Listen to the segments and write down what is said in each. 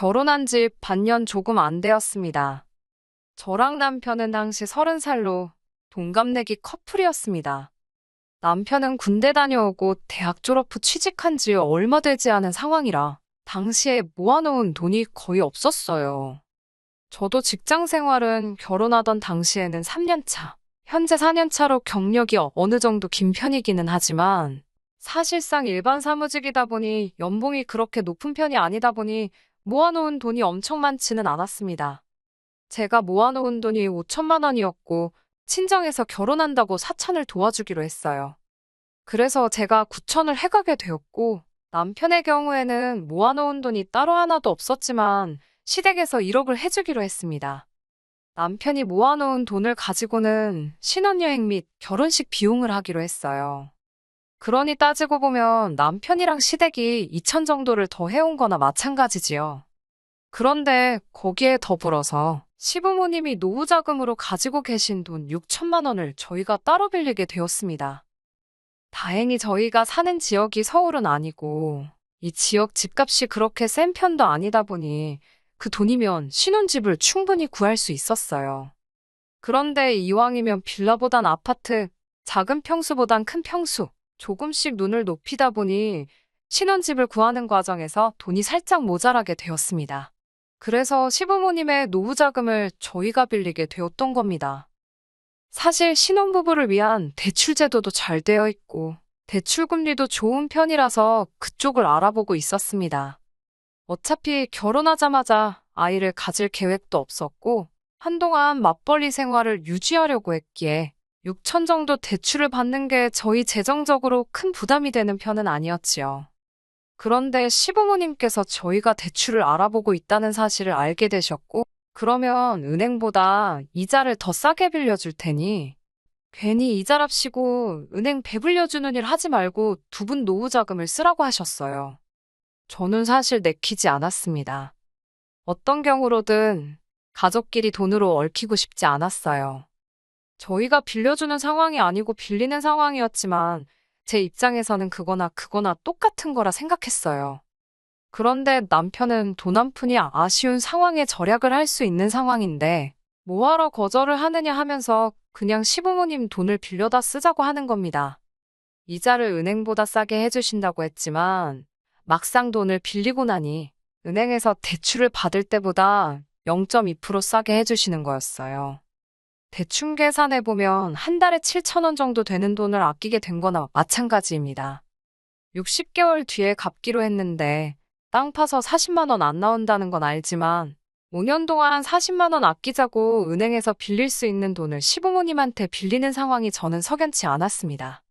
결혼한 지 반년 조금 안 되었습니다. 저랑 남편은 당시 30살로 동갑내기 커플이었습니다. 남편은 군대 다녀오고 대학 졸업 후 취직한 지 얼마 되지 않은 상황이라 당시에 모아놓은 돈이 거의 없었어요. 저도 직장 생활은 결혼하던 당시에는 3년 차, 현재 4년 차로 경력이 어느 정도 긴 편이기는 하지만 사실상 일반 사무직이다 보니 연봉이 그렇게 높은 편이 아니다 보니 모아놓은 돈이 엄청 많지는 않았습니다. 제가 모아놓은 돈이 5천만 원이었고 친정에서 결혼한다고 사촌을 도와주기로 했어요. 그래서 제가 9천을 해가게 되었고 남편의 경우에는 모아놓은 돈이 따로 하나도 없었지만 시댁에서 1억을 해주기로 했습니다. 남편이 모아놓은 돈을 가지고는 신혼여행 및 결혼식 비용을 하기로 했어요. 그러니 따지고 보면 남편이랑 시댁이 2천 정도를 더 해온 거나 마찬가지지요. 그런데 거기에 더불어서 시부모님이 노후자금으로 가지고 계신 돈 6천만 원을 저희가 따로 빌리게 되었습니다. 다행히 저희가 사는 지역이 서울은 아니고 이 지역 집값이 그렇게 센 편도 아니다 보니 그 돈이면 신혼집을 충분히 구할 수 있었어요. 그런데 이왕이면 빌라보단 아파트, 작은 평수보단 큰 평수, 조금씩 눈을 높이다 보니 신혼집을 구하는 과정에서 돈이 살짝 모자라게 되었습니다. 그래서 시부모님의 노후자금을 저희가 빌리게 되었던 겁니다. 사실 신혼부부를 위한 대출 제도도 잘 되어 있고 대출금리도 좋은 편이라서 그쪽을 알아보고 있었습니다. 어차피 결혼하자마자 아이를 가질 계획도 없었고 한동안 맞벌이 생활을 유지하려고 했기에 6천 정도 대출을 받는 게 저희 재정적으로 큰 부담이 되는 편은 아니었지요. 그런데 시부모님께서 저희가 대출을 알아보고 있다는 사실을 알게 되셨고, 그러면 은행보다 이자를 더 싸게 빌려줄 테니, 괜히 이자랍시고 은행 배불려주는 일 하지 말고 두 분 노후자금을 쓰라고 하셨어요. 저는 사실 내키지 않았습니다. 어떤 경우로든 가족끼리 돈으로 얽히고 싶지 않았어요. 저희가 빌려주는 상황이 아니고 빌리는 상황이었지만 제 입장에서는 그거나 똑같은 거라 생각했어요. 그런데 남편은 돈 한 푼이 아쉬운 상황에 절약을 할 수 있는 상황인데 뭐하러 거절을 하느냐 하면서 그냥 시부모님 돈을 빌려다 쓰자고 하는 겁니다. 이자를 은행보다 싸게 해주신다고 했지만 막상 돈을 빌리고 나니 은행에서 대출을 받을 때보다 0.2% 싸게 해주시는 거였어요. 대충 계산해보면 한 달에 7천 원 정도 되는 돈을 아끼게 된 거나 마찬가지입니다. 60개월 뒤에 갚기로 했는데 땅 파서 40만 원 안 나온다는 건 알지만 5년 동안 40만 원 아끼자고 은행에서 빌릴 수 있는 돈을 시부모님한테 빌리는 상황이 저는 석연치 않았습니다.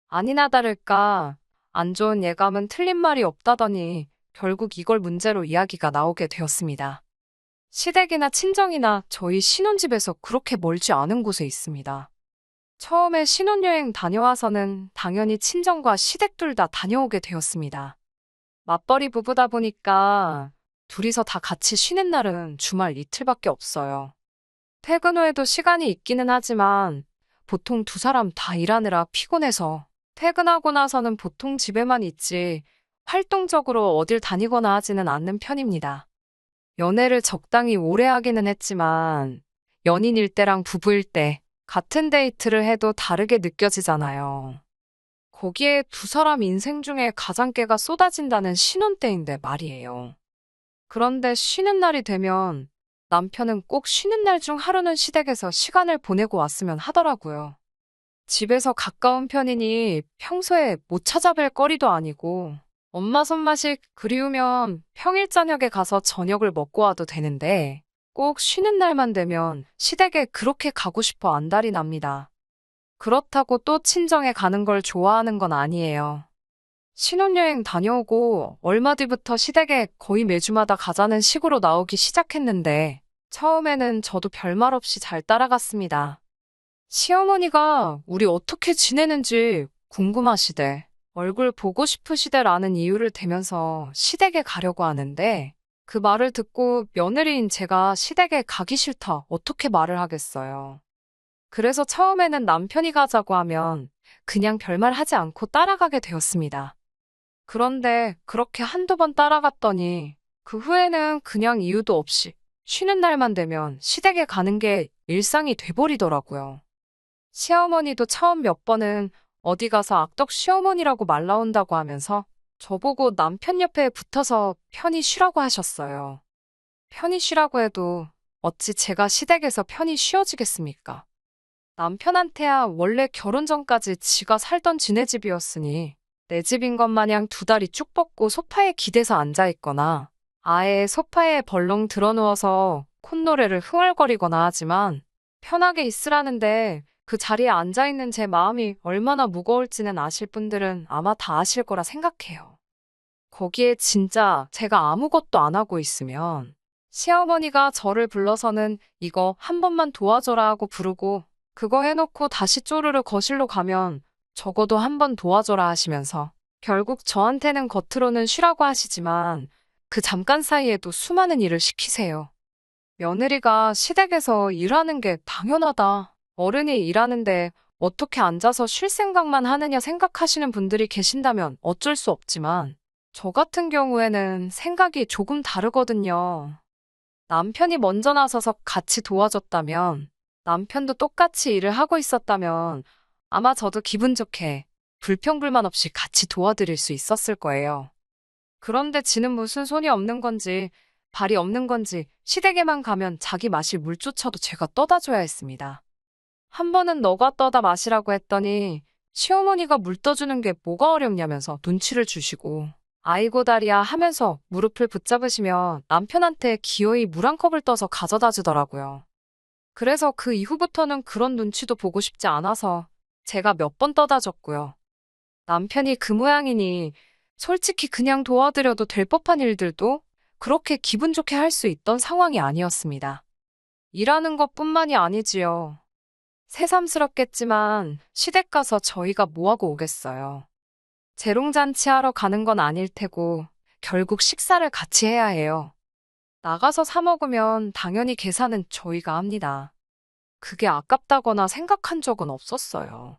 아니나 다를까 안 좋은 예감은 틀린 말이 없다더니 결국 이걸 문제로 이야기가 나오게 되었습니다. 시댁이나 친정이나 저희 신혼집에서 그렇게 멀지 않은 곳에 있습니다. 처음에 신혼여행 다녀와서는 당연히 친정과 시댁 둘 다 다녀오게 되었습니다. 맞벌이 부부다 보니까 둘이서 다 같이 쉬는 날은 주말 이틀밖에 없어요. 퇴근 후에도 시간이 있기는 하지만 보통 두 사람 다 일하느라 피곤해서 퇴근하고 나서는 보통 집에만 있지 활동적으로 어딜 다니거나 하지는 않는 편입니다. 연애를 적당히 오래 하기는 했지만 연인일 때랑 부부일 때 같은 데이트를 해도 다르게 느껴지잖아요. 거기에 두 사람 인생 중에 가장 깨가 쏟아진다는 신혼 때인데 말이에요. 그런데 쉬는 날이 되면 남편은 꼭 쉬는 날 중 하루는 시댁에서 시간을 보내고 왔으면 하더라고요. 집에서 가까운 편이니 평소에 못 찾아뵐 거리도 아니고 엄마 손맛이 그리우면 평일 저녁에 가서 저녁을 먹고 와도 되는데 꼭 쉬는 날만 되면 시댁에 그렇게 가고 싶어 안달이 납니다. 그렇다고 또 친정에 가는 걸 좋아하는 건 아니에요. 신혼여행 다녀오고 얼마 뒤부터 시댁에 거의 매주마다 가자는 식으로 나오기 시작했는데 처음에는 저도 별말 없이 잘 따라갔습니다. 시어머니가 우리 어떻게 지내는지 궁금하시대. 얼굴 보고 싶으시대라는 이유를 대면서 시댁에 가려고 하는데 그 말을 듣고 며느리인 제가 시댁에 가기 싫다 어떻게 말을 하겠어요. 그래서 처음에는 남편이 가자고 하면 그냥 별말 하지 않고 따라가게 되었습니다. 그런데 그렇게 한두 번 따라갔더니 그 후에는 그냥 이유도 없이 쉬는 날만 되면 시댁에 가는 게 일상이 돼버리더라고요. 시어머니도 처음 몇 번은 어디 가서 악덕 시어머니라고 말 나온다고 하면서 저보고 남편 옆에 붙어서 편히 쉬라고 하셨어요. 편히 쉬라고 해도 어찌 제가 시댁에서 편히 쉬어지겠습니까? 남편한테야 원래 결혼 전까지 지가 살던 지네 집이었으니 내 집인 것 마냥 두 다리 쭉 뻗고 소파에 기대서 앉아있거나 아예 소파에 벌렁 드러누워서 콧노래를 흥얼거리거나 하지만 편하게 있으라는데 그 자리에 앉아있는 제 마음이 얼마나 무거울지는 아실 분들은 아마 다 아실 거라 생각해요. 거기에 진짜 제가 아무것도 안 하고 있으면 시어머니가 저를 불러서는 이거 한 번만 도와줘라 하고 부르고 그거 해놓고 다시 쪼르르 거실로 가면 적어도 한 번 도와줘라 하시면서 결국 저한테는 겉으로는 쉬라고 하시지만 그 잠깐 사이에도 수많은 일을 시키세요. 며느리가 시댁에서 일하는 게 당연하다. 어른이 일하는데 어떻게 앉아서 쉴 생각만 하느냐 생각하시는 분들이 계신다면 어쩔 수 없지만 저 같은 경우에는 생각이 조금 다르거든요. 남편이 먼저 나서서 같이 도와줬다면, 남편도 똑같이 일을 하고 있었다면 아마 저도 기분 좋게 불평불만 없이 같이 도와드릴 수 있었을 거예요. 그런데 지는 무슨 손이 없는 건지 발이 없는 건지 시댁에만 가면 자기 마실 물조차도 제가 떠다 줘야 했습니다. 한 번은 너가 떠다 마시라고 했더니 시어머니가 물 떠주는 게 뭐가 어렵냐면서 눈치를 주시고 아이고 다리야 하면서 무릎을 붙잡으시며 남편한테 기어이 물 한 컵을 떠서 가져다 주더라고요. 그래서 그 이후부터는 그런 눈치도 보고 싶지 않아서 제가 몇 번 떠다 줬고요. 남편이 그 모양이니 솔직히 그냥 도와드려도 될 법한 일들도 그렇게 기분 좋게 할 수 있던 상황이 아니었습니다. 일하는 것뿐만이 아니지요. 새삼스럽겠지만 시댁 가서 저희가 뭐하고 오겠어요. 재롱잔치 하러 가는 건 아닐 테고 결국 식사를 같이 해야 해요. 나가서 사 먹으면 당연히 계산은 저희가 합니다. 그게 아깝다거나 생각한 적은 없었어요.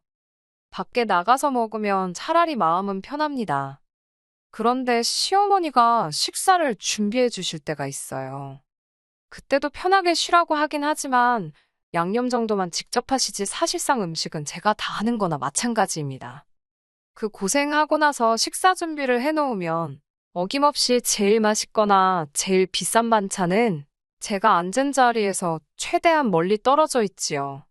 밖에 나가서 먹으면 차라리 마음은 편합니다. 그런데 시어머니가 식사를 준비해 주실 때가 있어요. 그때도 편하게 쉬라고 하긴 하지만 양념 정도만 직접 하시지 사실상 음식은 제가 다 하는 거나 마찬가지입니다. 그 고생하고 나서 식사 준비를 해놓으면 어김없이 제일 맛있거나 제일 비싼 반찬은 제가 앉은 자리에서 최대한 멀리 떨어져 있지요.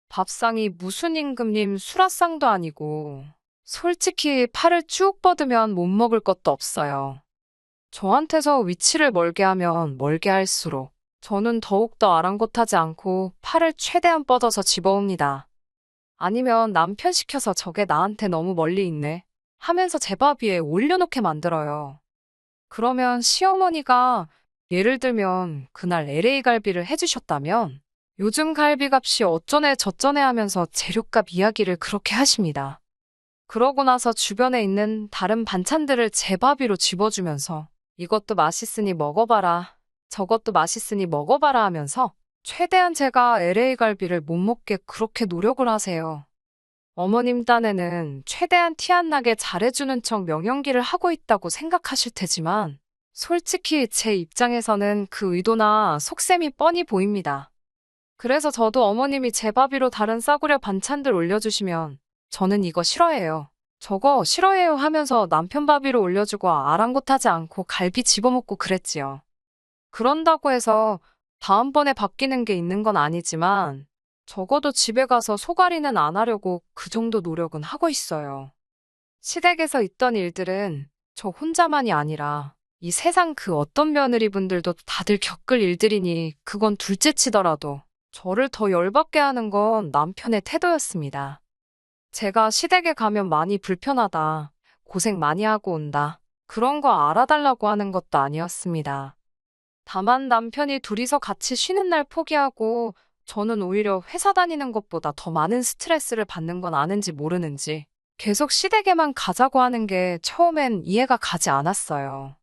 밥상이 무슨 임금님 수라상도 아니고 솔직히 팔을 쭉 뻗으면 못 먹을 것도 없어요. 저한테서 위치를 멀게 하면 멀게 할수록 저는 더욱더 아랑곳하지 않고 팔을 최대한 뻗어서 집어옵니다. 아니면 남편 시켜서 저게 나한테 너무 멀리 있네 하면서 제 밥 위에 올려놓게 만들어요. 그러면 시어머니가 예를 들면 그날 LA 갈비를 해주셨다면 요즘 갈비값이 어쩌네 저쩌네 하면서 재료값 이야기를 그렇게 하십니다. 그러고 나서 주변에 있는 다른 반찬들을 제 밥 위로 집어주면서 이것도 맛있으니 먹어봐라, 저것도 맛있으니 먹어봐라 하면서 최대한 제가 LA 갈비를 못 먹게 그렇게 노력을 하세요. 어머님 딴에는 최대한 티 안 나게 잘해주는 척 명연기를 하고 있다고 생각하실 테지만 솔직히 제 입장에서는 그 의도나 속셈이 뻔히 보입니다. 그래서 저도 어머님이 제 밥 위로 다른 싸구려 반찬들 올려주시면 저는 이거 싫어해요, 저거 싫어해요 하면서 남편 밥 위로 올려주고 아랑곳하지 않고 갈비 집어먹고 그랬지요. 그런다고 해서 다음번에 바뀌는 게 있는 건 아니지만 적어도 집에 가서 속앓이는 안 하려고 그 정도 노력은 하고 있어요. 시댁에서 있던 일들은 저 혼자만이 아니라 이 세상 그 어떤 며느리분들도 다들 겪을 일들이니 그건 둘째 치더라도 저를 더 열받게 하는 건 남편의 태도였습니다. 제가 시댁에 가면 많이 불편하다, 고생 많이 하고 온다, 그런 거 알아달라고 하는 것도 아니었습니다. 다만 남편이 둘이서 같이 쉬는 날 포기하고 저는 오히려 회사 다니는 것보다 더 많은 스트레스를 받는 건 아는지 모르는지 계속 시댁에만 가자고 하는 게 처음엔 이해가 가지 않았어요.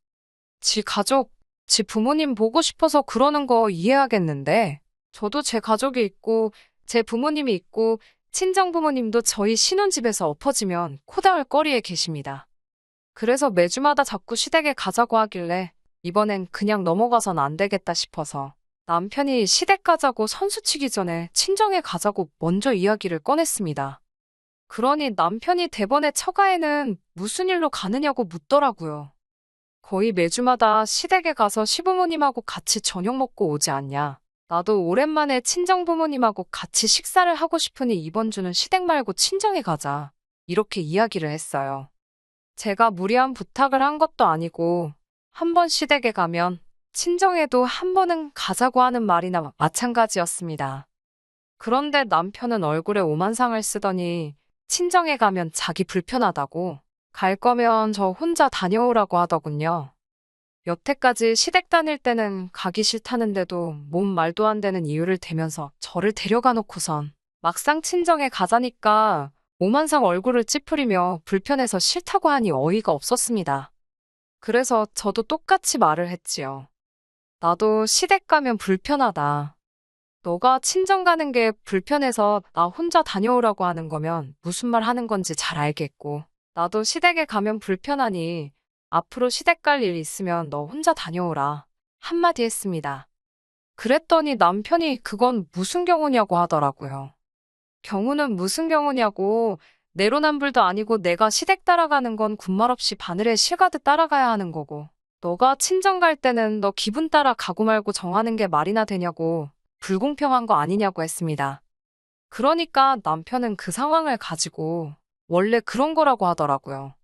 지 가족, 지 부모님 보고 싶어서 그러는 거 이해하겠는데 저도 제 가족이 있고 제 부모님이 있고 친정부모님도 저희 신혼집에서 엎어지면 코다울 거리에 계십니다. 그래서 매주마다 자꾸 시댁에 가자고 하길래 이번엔 그냥 넘어가선 안 되겠다 싶어서 남편이 시댁 가자고 선수 치기 전에 친정에 가자고 먼저 이야기를 꺼냈습니다. 그러니 남편이 대번에 처가에는 무슨 일로 가느냐고 묻더라고요. 거의 매주마다 시댁에 가서 시부모님하고 같이 저녁 먹고 오지 않냐. 나도 오랜만에 친정부모님하고 같이 식사를 하고 싶으니 이번 주는 시댁 말고 친정에 가자. 이렇게 이야기를 했어요. 제가 무리한 부탁을 한 것도 아니고 한 번 시댁에 가면 친정에도 한 번은 가자고 하는 말이나 마찬가지였습니다. 그런데 남편은 얼굴에 오만상을 쓰더니 친정에 가면 자기 불편하다고 갈 거면 저 혼자 다녀오라고 하더군요. 여태까지 시댁 다닐 때는 가기 싫다는데도 몸 말도 안 되는 이유를 대면서 저를 데려가 놓고선 막상 친정에 가자니까 오만상 얼굴을 찌푸리며 불편해서 싫다고 하니 어이가 없었습니다. 그래서 저도 똑같이 말을 했지요. 나도 시댁 가면 불편하다. 너가 친정 가는 게 불편해서 나 혼자 다녀오라고 하는 거면 무슨 말 하는 건지 잘 알겠고, 나도 시댁에 가면 불편하니 앞으로 시댁 갈 일 있으면 너 혼자 다녀오라. 한마디 했습니다. 그랬더니 남편이 그건 무슨 경우냐고 하더라고요. 경우는 무슨 경우냐고, 내로남불도 아니고 내가 시댁 따라가는 건 군말 없이 바늘에 실 가듯 따라가야 하는 거고, 너가 친정 갈 때는 너 기분 따라 가고 말고 정하는 게 말이나 되냐고, 불공평한 거 아니냐고 했습니다. 그러니까 남편은 그 상황을 가지고 원래 그런 거라고 하더라고요.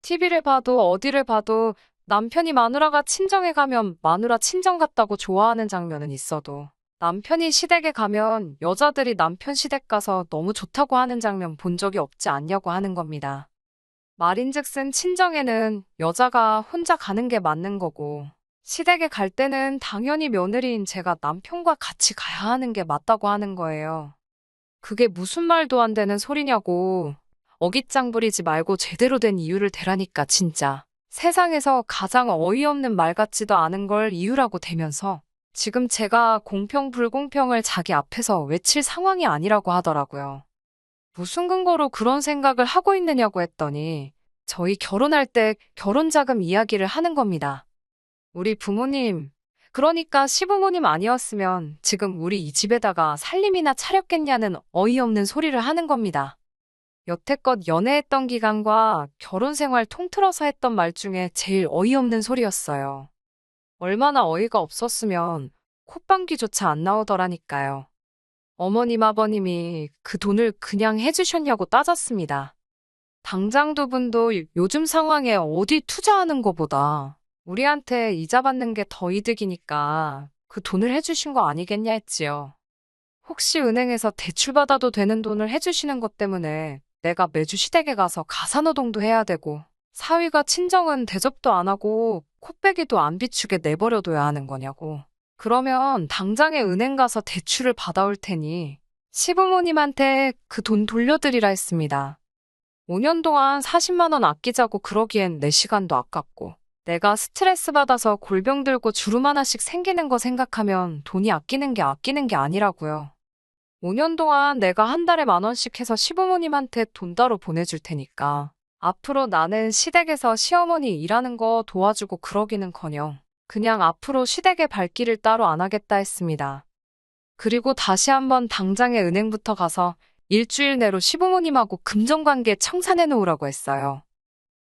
TV를 봐도 어디를 봐도 남편이 마누라가 친정에 가면 마누라 친정 갔다고 좋아하는 장면은 있어도 남편이 시댁에 가면 여자들이 남편 시댁 가서 너무 좋다고 하는 장면 본 적이 없지 않냐고 하는 겁니다. 말인즉슨 친정에는 여자가 혼자 가는 게 맞는 거고 시댁에 갈 때는 당연히 며느리인 제가 남편과 같이 가야 하는 게 맞다고 하는 거예요. 그게 무슨 말도 안 되는 소리냐고. 어깃장 부리지 말고 제대로 된 이유를 대라니까 진짜. 세상에서 가장 어이없는 말 같지도 않은 걸 이유라고 대면서 지금 제가 공평 불공평을 자기 앞에서 외칠 상황이 아니라고 하더라고요. 무슨 근거로 그런 생각을 하고 있느냐고 했더니 저희 결혼할 때 결혼자금 이야기를 하는 겁니다. 우리 부모님, 그러니까 시부모님 아니었으면 지금 우리 이 집에다가 살림이나 차렸겠냐는 어이없는 소리를 하는 겁니다. 여태껏 연애했던 기간과 결혼 생활 통틀어서 했던 말 중에 제일 어이없는 소리였어요. 얼마나 어이가 없었으면 콧방귀조차 안 나오더라니까요. 어머님 아버님이 그 돈을 그냥 해주셨냐고 따졌습니다. 당장 두 분도 요즘 상황에 어디 투자하는 거보다 우리한테 이자 받는 게 더 이득이니까 그 돈을 해주신 거 아니겠냐 했지요. 혹시 은행에서 대출받아도 되는 돈을 해주시는 것 때문에 내가 매주 시댁에 가서 가사노동도 해야 되고 사위가 친정은 대접도 안 하고 콧배기도 안 비추게 내버려둬야 하는 거냐고. 그러면 당장에 은행 가서 대출을 받아올 테니 시부모님한테 그 돈 돌려드리라 했습니다. 5년 동안 40만 원 아끼자고 그러기엔 내 시간도 아깝고 내가 스트레스 받아서 골병 들고 주름 하나씩 생기는 거 생각하면 돈이 아끼는 게 아니라고요. 5년 동안 내가 한 달에 10,000원씩 해서 시부모님한테 돈 따로 보내줄 테니까 앞으로 나는 시댁에서 시어머니 일하는 거 도와주고 그러기는커녕 그냥 앞으로 시댁의 발길을 따로 안 하겠다 했습니다. 그리고 다시 한번 당장에 은행부터 가서 일주일 내로 시부모님하고 금전관계 청산해 놓으라고 했어요.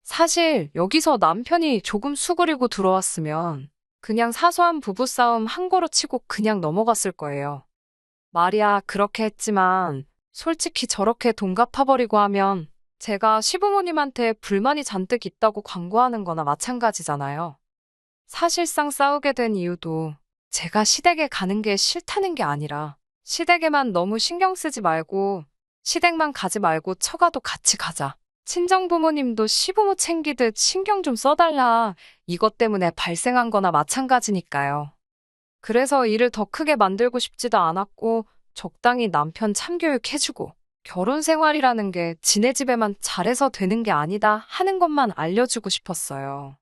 사실 여기서 남편이 조금 수그리고 들어왔으면 그냥 사소한 부부싸움 한 거로 치고 그냥 넘어갔을 거예요. 말이야 그렇게 했지만 솔직히 저렇게 돈 갚아버리고 하면 제가 시부모님한테 불만이 잔뜩 있다고 광고하는 거나 마찬가지잖아요. 사실상 싸우게 된 이유도 제가 시댁에 가는 게 싫다는 게 아니라 시댁에만 너무 신경 쓰지 말고 시댁만 가지 말고 처가도 같이 가자. 친정 부모님도 시부모 챙기듯 신경 좀 써달라. 이것 때문에 발생한 거나 마찬가지니까요. 그래서 일을 더 크게 만들고 싶지도 않았고 적당히 남편 참교육해주고 결혼 생활이라는 게 지네 집에만 잘해서 되는 게 아니다 하는 것만 알려주고 싶었어요.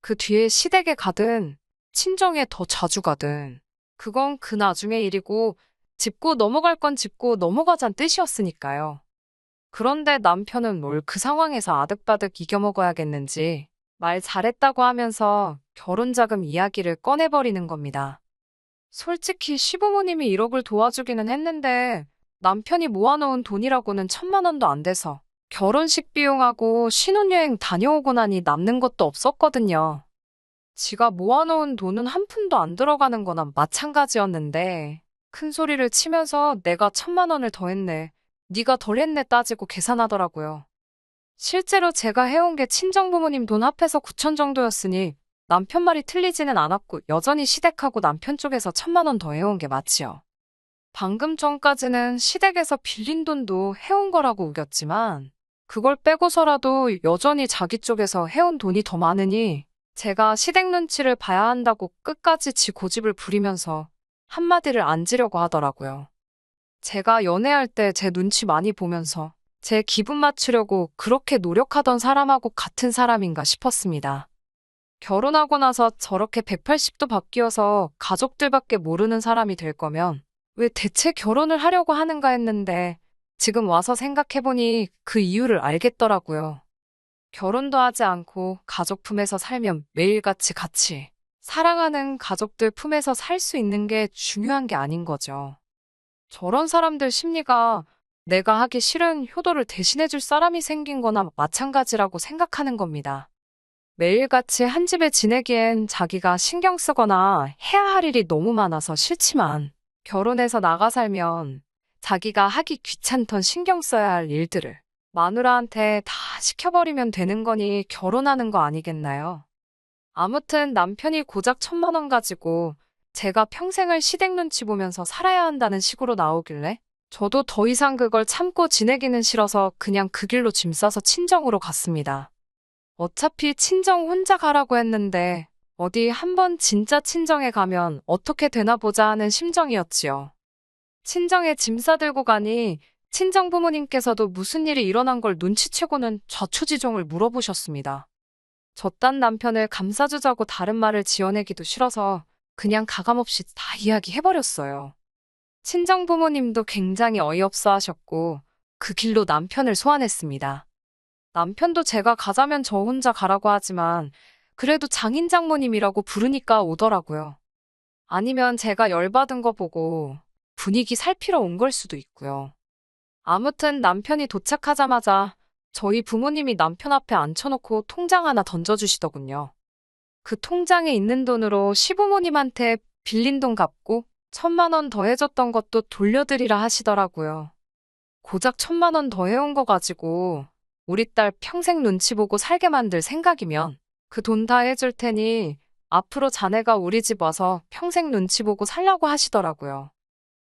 그 뒤에 시댁에 가든 친정에 더 자주 가든 그건 그 나중의 일이고 짚고 넘어갈 건 짚고 넘어가잔 뜻이었으니까요. 그런데 남편은 뭘 그 상황에서 아득바득 이겨먹어야겠는지 말 잘했다고 하면서 결혼자금 이야기를 꺼내버리는 겁니다. 솔직히 시부모님이 1억을 도와주기는 했는데 남편이 모아놓은 돈이라고는 1,000만 원도 안 돼서 결혼식 비용하고 신혼여행 다녀오고 나니 남는 것도 없었거든요. 지가 모아놓은 돈은 한 푼도 안 들어가는 거나 마찬가지였는데 큰 소리를 치면서 내가 1,000만 원을 더 했네, 네가 덜 했네 따지고 계산하더라고요. 실제로 제가 해온 게 친정부모님 돈 합해서 9천 정도였으니 남편 말이 틀리지는 않았고 여전히 시댁하고 남편 쪽에서 1,000만 원 더 해온 게 맞지요. 방금 전까지는 시댁에서 빌린 돈도 해온 거라고 우겼지만 그걸 빼고서라도 여전히 자기 쪽에서 해온 돈이 더 많으니 제가 시댁 눈치를 봐야 한다고 끝까지 지 고집을 부리면서 한마디를 안 지려고 하더라고요. 제가 연애할 때 제 눈치 많이 보면서 제 기분 맞추려고 그렇게 노력하던 사람하고 같은 사람인가 싶었습니다. 결혼하고 나서 저렇게 180도 바뀌어서 가족들밖에 모르는 사람이 될 거면 왜 대체 결혼을 하려고 하는가 했는데 지금 와서 생각해보니 그 이유를 알겠더라고요. 결혼도 하지 않고 가족 품에서 살면 매일같이 같이 사랑하는 가족들 품에서 살 수 있는 게 중요한 게 아닌 거죠. 저런 사람들 심리가 내가 하기 싫은 효도를 대신해줄 사람이 생긴 거나 마찬가지라고 생각하는 겁니다. 매일같이 한 집에 지내기엔 자기가 신경 쓰거나 해야 할 일이 너무 많아서 싫지만 결혼해서 나가 살면 자기가 하기 귀찮던 신경 써야 할 일들을 마누라한테 다 시켜버리면 되는 거니 결혼하는 거 아니겠나요? 아무튼 남편이 고작 1,000만 원 가지고 제가 평생을 시댁 눈치 보면서 살아야 한다는 식으로 나오길래 저도 더 이상 그걸 참고 지내기는 싫어서 그냥 그 길로 짐 싸서 친정으로 갔습니다. 어차피 친정 혼자 가라고 했는데 어디 한번 진짜 친정에 가면 어떻게 되나 보자 하는 심정이었지요. 친정에 짐 싸들고 가니 친정 부모님께서도 무슨 일이 일어난 걸 눈치채고는 좌초지종을 물어보셨습니다. 저딴 남편을 감싸주자고 다른 말을 지어내기도 싫어서 그냥 가감없이 다 이야기해버렸어요. 친정 부모님도 굉장히 어이없어 하셨고 그 길로 남편을 소환했습니다. 남편도 제가 가자면 저 혼자 가라고 하지만 그래도 장인 장모님이라고 부르니까 오더라고요. 아니면 제가 열받은 거 보고 분위기 살피러 온 걸 수도 있고요. 아무튼 남편이 도착하자마자 저희 부모님이 남편 앞에 앉혀놓고 통장 하나 던져주시더군요. 그 통장에 있는 돈으로 시부모님한테 빌린 돈 갚고 1,000만 원 더 해줬던 것도 돌려드리라 하시더라고요. 고작 1,000만 원 더 해온 거 가지고 우리 딸 평생 눈치 보고 살게 만들 생각이면 그 돈 다 해줄 테니 앞으로 자네가 우리 집 와서 평생 눈치 보고 살라고 하시더라고요.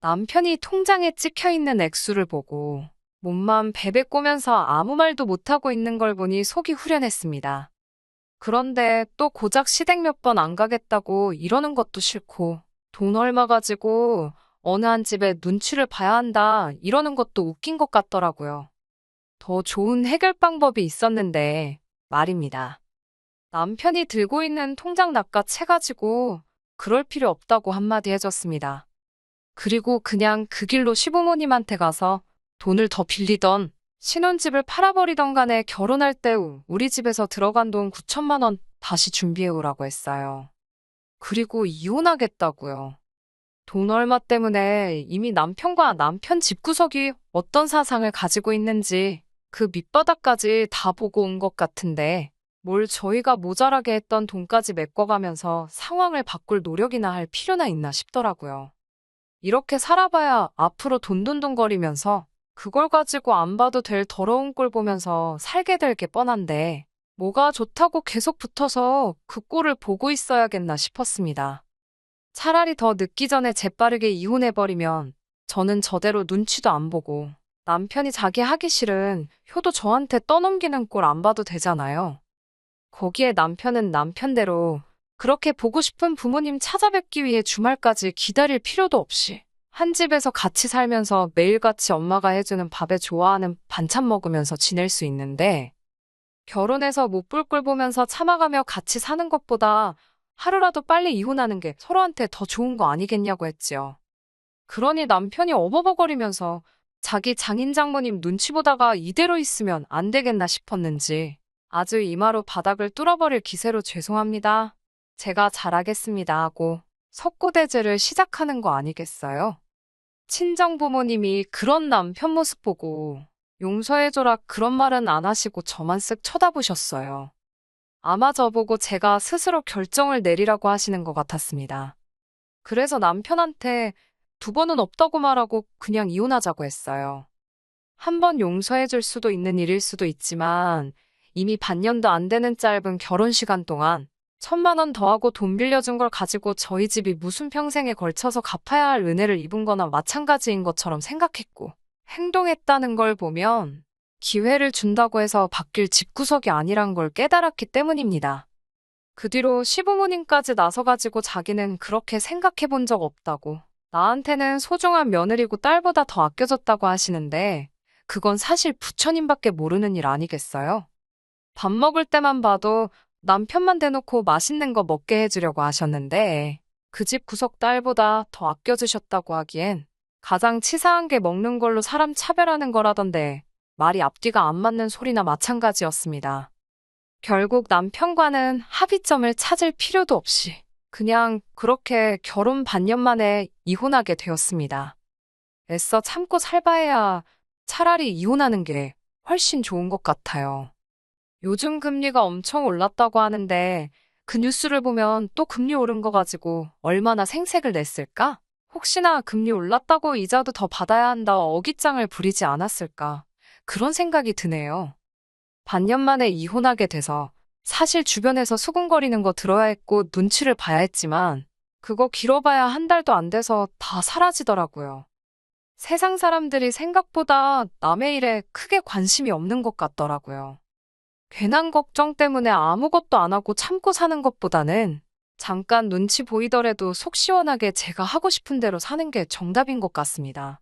남편이 통장에 찍혀있는 액수를 보고 몸만 베베 꼬면서 아무 말도 못하고 있는 걸 보니 속이 후련했습니다. 그런데 또 고작 시댁 몇 번 안 가겠다고 이러는 것도 싫고 돈 얼마 가지고 어느 한 집에 눈치를 봐야 한다 이러는 것도 웃긴 것 같더라고요. 더 좋은 해결 방법이 있었는데 말입니다. 남편이 들고 있는 통장 낚아채 가지고 그럴 필요 없다고 한마디 해줬습니다. 그리고 그냥 그 길로 시부모님한테 가서 돈을 더 빌리던 신혼집을 팔아버리던 간에 결혼할 때 우리 집에서 들어간 돈 9,000만 원 다시 준비해오라고 했어요. 그리고 이혼하겠다고요. 돈 얼마 때문에 이미 남편과 남편 집구석이 어떤 사상을 가지고 있는지 그 밑바닥까지 다 보고 온 것 같은데 뭘 저희가 모자라게 했던 돈까지 메꿔가면서 상황을 바꿀 노력이나 할 필요나 있나 싶더라고요. 이렇게 살아봐야 앞으로 돈돈돈거리면서 그걸 가지고 안 봐도 될 더러운 꼴 보면서 살게 될 게 뻔한데 뭐가 좋다고 계속 붙어서 그 꼴을 보고 있어야겠나 싶었습니다. 차라리 더 늦기 전에 재빠르게 이혼해버리면 저는 저대로 눈치도 안 보고 남편이 자기 하기 싫은 효도 저한테 떠넘기는 꼴 안 봐도 되잖아요. 거기에 남편은 남편대로 그렇게 보고 싶은 부모님 찾아뵙기 위해 주말까지 기다릴 필요도 없이 한 집에서 같이 살면서 매일같이 엄마가 해주는 밥에 좋아하는 반찬 먹으면서 지낼 수 있는데 결혼해서 못 볼 꼴 보면서 참아가며 같이 사는 것보다 하루라도 빨리 이혼하는 게 서로한테 더 좋은 거 아니겠냐고 했지요. 그러니 남편이 어버버거리면서 자기 장인 장모님 눈치 보다가 이대로 있으면 안 되겠나 싶었는지 아주 이마로 바닥을 뚫어버릴 기세로 죄송합니다. 제가 잘하겠습니다 하고 석고대죄를 시작하는 거 아니겠어요? 친정 부모님이 그런 남편 모습 보고 용서해줘라 그런 말은 안 하시고 저만 쓱 쳐다보셨어요. 아마 저보고 제가 스스로 결정을 내리라고 하시는 것 같았습니다. 그래서 남편한테 두 번은 없다고 말하고 그냥 이혼하자고 했어요. 한 번 용서해줄 수도 있는 일일 수도 있지만 이미 반년도 안 되는 짧은 결혼 시간 동안 1,000만 원 더하고 돈 빌려준 걸 가지고 저희 집이 무슨 평생에 걸쳐서 갚아야 할 은혜를 입은 거나 마찬가지인 것처럼 생각했고 행동했다는 걸 보면 기회를 준다고 해서 바뀔 집구석이 아니란 걸 깨달았기 때문입니다. 그 뒤로 시부모님까지 나서가지고 자기는 그렇게 생각해 본 적 없다고, 나한테는 소중한 며느리고 딸보다 더 아껴졌다고 하시는데 그건 사실 부처님밖에 모르는 일 아니겠어요? 밥 먹을 때만 봐도 남편만 대놓고 맛있는 거 먹게 해주려고 하셨는데 그 집 구석 딸보다 더 아껴주셨다고 하기엔 가장 치사한 게 먹는 걸로 사람 차별하는 거라던데 말이 앞뒤가 안 맞는 소리나 마찬가지였습니다. 결국 남편과는 합의점을 찾을 필요도 없이 그냥 그렇게 결혼 반년 만에 이혼하게 되었습니다. 애써 참고 살바해야 차라리 이혼하는 게 훨씬 좋은 것 같아요. 요즘 금리가 엄청 올랐다고 하는데 그 뉴스를 보면 또 금리 오른 거 가지고 얼마나 생색을 냈을까? 혹시나 금리 올랐다고 이자도 더 받아야 한다 어깃장을 부리지 않았을까? 그런 생각이 드네요. 반년 만에 이혼하게 돼서 사실 주변에서 수군거리는 거 들어야 했고 눈치를 봐야 했지만 그거 길어봐야 한 달도 안 돼서 다 사라지더라고요. 세상 사람들이 생각보다 남의 일에 크게 관심이 없는 것 같더라고요. 괜한 걱정 때문에 아무것도 안 하고 참고 사는 것보다는 잠깐 눈치 보이더라도 속 시원하게 제가 하고 싶은 대로 사는 게 정답인 것 같습니다.